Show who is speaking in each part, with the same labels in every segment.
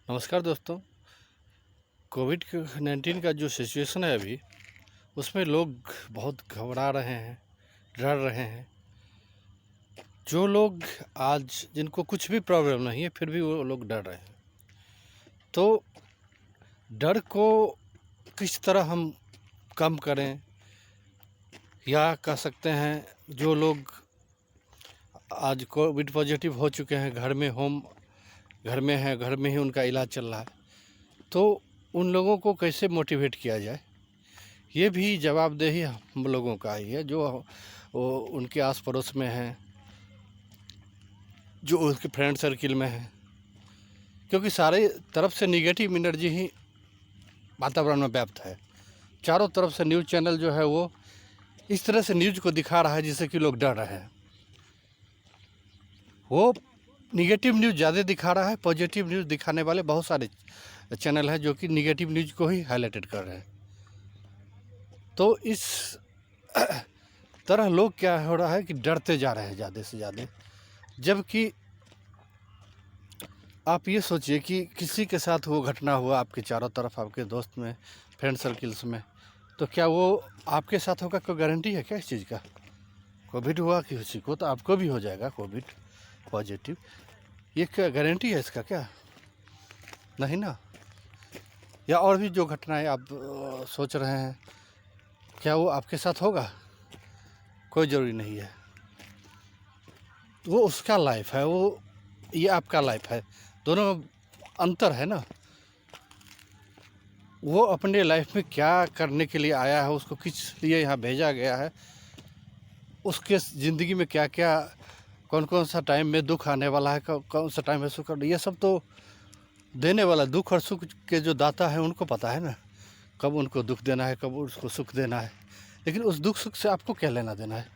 Speaker 1: नमस्कार दोस्तों। कोविड 19 का जो सिचुएशन है अभी, उसमें लोग बहुत घबरा रहे हैं, डर रहे हैं। जो लोग आज जिनको कुछ भी प्रॉब्लम नहीं है, फिर भी वो लोग डर रहे हैं। तो डर को किस तरह हम कम करें, या कह सकते हैं जो लोग आज कोविड पॉजिटिव हो चुके हैं, घर में हैं, घर में ही उनका इलाज चल रहा है, तो उन लोगों को कैसे मोटिवेट किया जाए, ये भी जवाबदेही हम लोगों का ही है, जो वो उनके आस पड़ोस में हैं, जो उसके फ्रेंड सर्किल में हैं। क्योंकि सारे तरफ से निगेटिव एनर्जी ही वातावरण में व्याप्त है। चारों तरफ से न्यूज़ चैनल जो है वो इस तरह से न्यूज़ को दिखा रहा है जिससे कि लोग डर रहे हैं। वो निगेटिव न्यूज़ ज़्यादा दिखा रहा है। पॉजिटिव न्यूज़ दिखाने वाले बहुत सारे चैनल हैं जो कि निगेटिव न्यूज़ को ही हाईलाइटेड कर रहे हैं। तो इस तरह लोग क्या हो रहा है कि डरते जा रहे हैं ज़्यादा से ज़्यादा। जबकि आप ये सोचिए कि किसी के साथ वो घटना हुआ आपके चारों तरफ, आपके दोस्त में, फ्रेंड सर्किल्स में, तो क्या वो आपके साथ होगा? कोई गारंटी है क्या इस चीज़ का? कोविड हुआ किसी को तो आपको भी हो जाएगा कोविड पॉजिटिव, ये क्या गारंटी है इसका? क्या नहीं ना। या और भी जो घटनाएं आप सोच रहे हैं, क्या वो आपके साथ होगा? कोई ज़रूरी नहीं है। वो उसका लाइफ है, वो ये आपका लाइफ है, दोनों में अंतर है ना। वो अपने लाइफ में क्या करने के लिए आया है, उसको किस लिए यहाँ भेजा गया है, उसके ज़िंदगी में क्या क्या, कौन कौन सा टाइम में दुख आने वाला है, कौन सा टाइम में सुख, ये सब तो देने वाला, दुख और सुख के जो दाता है उनको पता है ना, कब उनको दुख देना है, कब उसको सुख देना है। लेकिन उस दुख सुख से आपको क्या लेना देना है?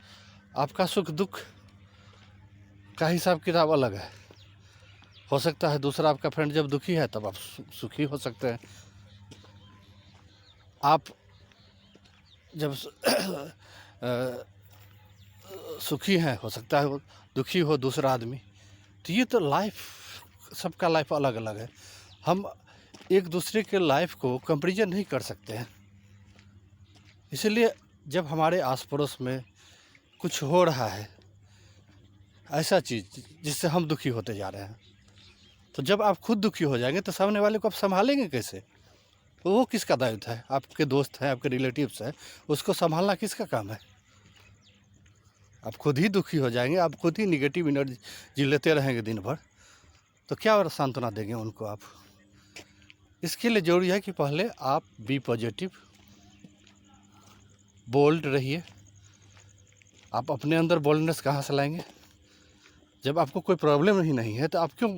Speaker 1: आपका सुख दुख का हिसाब किताब अलग है। हो सकता है दूसरा आपका फ्रेंड जब दुखी है तब आप सुखी हो सकते हैं। आप जब सुखी हैं, हो सकता है वो दुखी हो दूसरा आदमी। तो ये तो लाइफ, सबका लाइफ अलग अलग है। हम एक दूसरे के लाइफ को कंपेरिजन नहीं कर सकते हैं। इसलिए जब हमारे आस पड़ोस में कुछ हो रहा है ऐसा चीज़ जिससे हम दुखी होते जा रहे हैं, तो जब आप खुद दुखी हो जाएंगे तो सामने वाले को आप संभालेंगे कैसे? तो वो किसका दायित्व है? आपके दोस्त हैं, आपके रिलेटिव्स हैं, उसको संभालना किसका काम है? आप खुद ही दुखी हो जाएंगे, आप खुद ही निगेटिव एनर्जी लेते रहेंगे दिन भर, तो क्या सांत्वना देंगे उनको आप? इसके लिए ज़रूरी है कि पहले आप बी पॉजिटिव, बोल्ड रहिए। आप अपने अंदर बोल्डनेस कहाँ से लाएंगे? जब आपको कोई प्रॉब्लम ही नहीं है तो आप क्यों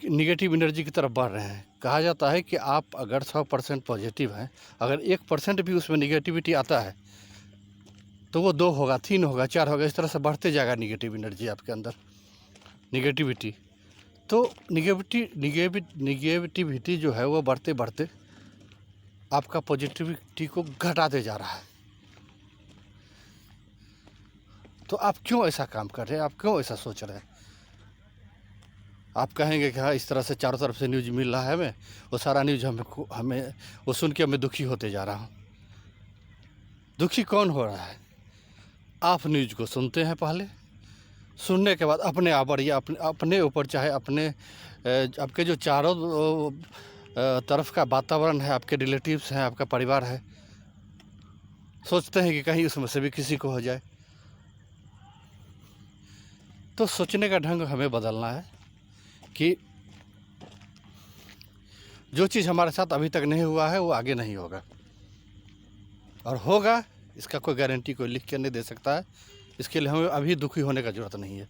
Speaker 1: निगेटिव एनर्जी की तरफ बढ़ रहे हैं? कहा जाता है कि आप अगर 100% पॉजिटिव हैं, अगर 1% भी उसमें निगेटिविटी आता है तो वो 2 होगा, 3 होगा, 4 होगा, इस तरह से बढ़ते जाएगा निगेटिव एनर्जी आपके अंदर, निगेटिविटी। तो निगेटिविटी जो है वो बढ़ते बढ़ते आपका पॉजिटिविटी को घटाते जा रहा है। तो आप क्यों ऐसा काम कर रहे हैं? आप क्यों ऐसा सोच रहे हैं? आप कहेंगे कि हाँ, इस तरह से चारों तरफ से न्यूज़ मिल रहा है, हमें वो सारा न्यूज़ हमें वो सुन के मैं दुखी होते जा रहा हूँ। दुखी कौन हो रहा है? आप न्यूज़ को सुनते हैं, पहले सुनने के बाद अपने आप बढ़िए, अपने ऊपर, चाहे अपने आपके जो चारों तरफ का वातावरण है, आपके रिलेटिव्स हैं, आपका परिवार है, सोचते हैं कि कहीं उसमें से भी किसी को हो जाए। तो सोचने का ढंग हमें बदलना है कि जो चीज़ हमारे साथ अभी तक नहीं हुआ है वो आगे नहीं होगा, और होगा इसका कोई गारंटी कोई लिख के नहीं दे सकता है। इसके लिए हमें अभी दुखी होने का ज़रूरत नहीं है।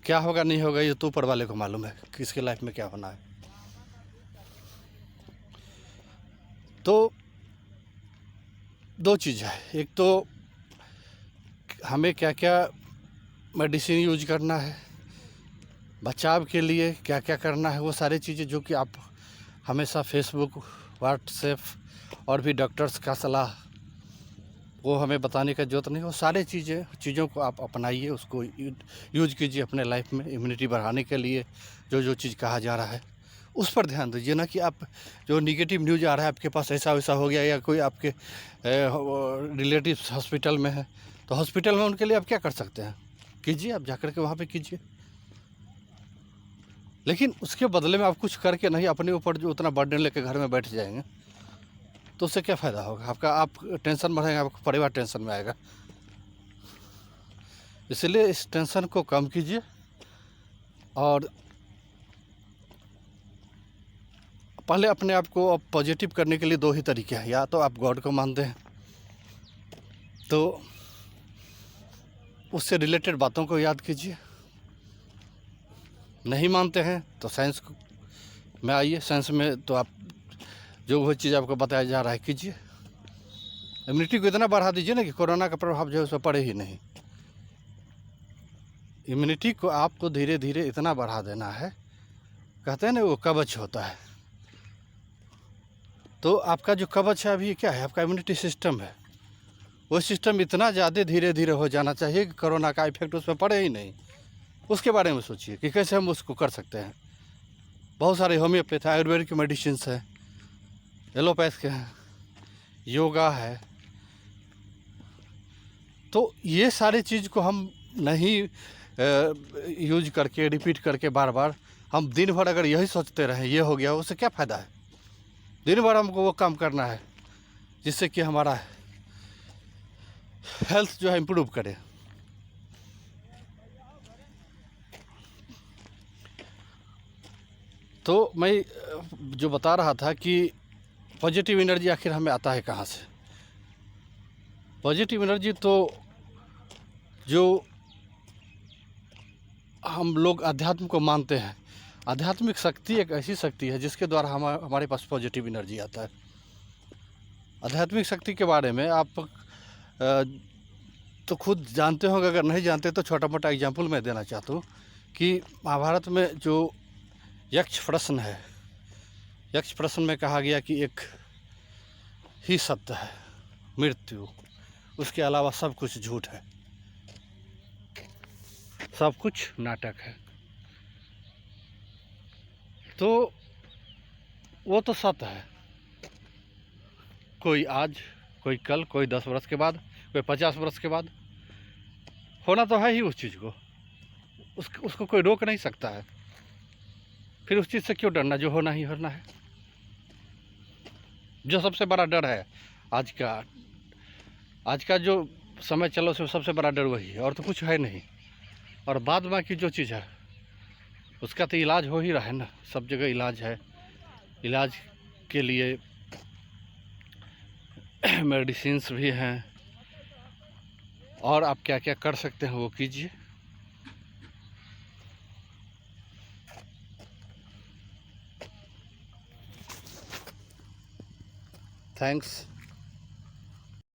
Speaker 1: क्या होगा नहीं होगा ये तो ऊपर वाले को मालूम है, किसके लाइफ में क्या होना है। तो 2 चीज़ है, एक तो हमें क्या क्या मेडिसिन यूज करना है, बचाव के लिए क्या क्या करना है, वो सारी चीज़ें जो कि आप हमेशा फेसबुक, व्हाट्सएप और भी डॉक्टर्स का सलाह वो हमें बताने का ज़रूरत नहीं। वो सारी चीज़ों को आप अपनाइए, उसको यूज कीजिए अपने लाइफ में इम्यूनिटी बढ़ाने के लिए। जो चीज़ कहा जा रहा है उस पर ध्यान दीजिए, ना कि आप जो निगेटिव न्यूज़ आ रहा है आपके पास ऐसा वैसा हो गया, या कोई आपके रिलेटिव्स हॉस्पिटल में है, तो हॉस्पिटल में उनके लिए आप क्या कर सकते हैं, कीजिए, आप जाकर के वहाँ पे कीजिए। लेकिन उसके बदले में आप कुछ करके नहीं अपने ऊपर जो उतना बर्डन लेके घर में बैठ जाएंगे, तो उससे क्या फ़ायदा होगा आपका? आप टेंशन में रहेंगे, आपका परिवार टेंशन में आएगा। इसलिए इस टेंशन को कम कीजिए। और पहले अपने आप को पॉजिटिव करने के लिए दो ही तरीके हैं, या तो आप गॉड को मानते हैं तो उससे रिलेटेड बातों को याद कीजिए, नहीं मानते हैं तो साइंस में आइए। साइंस में तो आप जो वो चीज़ आपको बताया जा रहा है कीजिए। इम्यूनिटी को इतना बढ़ा दीजिए ना कि कोरोना का प्रभाव जो है उस पर पड़े ही नहीं। इम्यूनिटी को आपको धीरे धीरे इतना बढ़ा देना है, कहते हैं ना वो कवच होता है। तो आपका जो कवच है अभी क्या है, आपका इम्यूनिटी सिस्टम है। वो सिस्टम इतना ज़्यादा धीरे धीरे हो जाना चाहिए कि कोरोना का इफेक्ट उस पर पड़े ही नहीं। उसके बारे में सोचिए कि कैसे हम उसको कर सकते हैं। बहुत सारे होम्योपैथ आयुर्वेदिक मेडिसिन है, एलोपैथ के हैं, योगा है। तो ये सारी चीज़ को हम नहीं यूज करके रिपीट करके बार बार हम दिन भर अगर यही सोचते रहें ये हो गया, उससे क्या फ़ायदा है? दिन भर हमको वो काम करना है जिससे कि हमारा हेल्थ जो है इम्प्रूव करे। तो मैं जो बता रहा था कि पॉजिटिव एनर्जी आखिर हमें आता है कहाँ से? पॉजिटिव एनर्जी तो जो हम लोग अध्यात्म को मानते हैं, आध्यात्मिक शक्ति एक ऐसी शक्ति है जिसके द्वारा हमारे पास पॉजिटिव एनर्जी आता है। आध्यात्मिक शक्ति के बारे में आप तो खुद जानते होंगे, अगर नहीं जानते तो छोटा मोटा एग्जाम्पल मैं देना चाहता हूँ कि महाभारत में जो यक्ष प्रश्न है, यक्ष प्रश्न में कहा गया कि एक ही सत्य है, मृत्यु। उसके अलावा सब कुछ झूठ है, सब कुछ नाटक है। तो वो तो सत्य है। कोई आज, कोई कल, कोई 10 वर्ष के बाद, कोई 50 वर्ष के बाद होना तो है ही उस चीज़ को। उसको कोई रोक नहीं सकता है। फिर उस चीज़ से क्यों डरना, जो होना ही होना है। जो सबसे बड़ा डर है आज का जो समय चलो से सबसे बड़ा डर वही है, और तो कुछ है नहीं। और बाद बाकी जो चीज़ है उसका तो इलाज हो ही रहा है ना, सब जगह इलाज है। इलाज के लिए मेडिसिन्स भी हैं, और आप क्या क्या कर सकते हैं वो कीजिए। थैंक्स।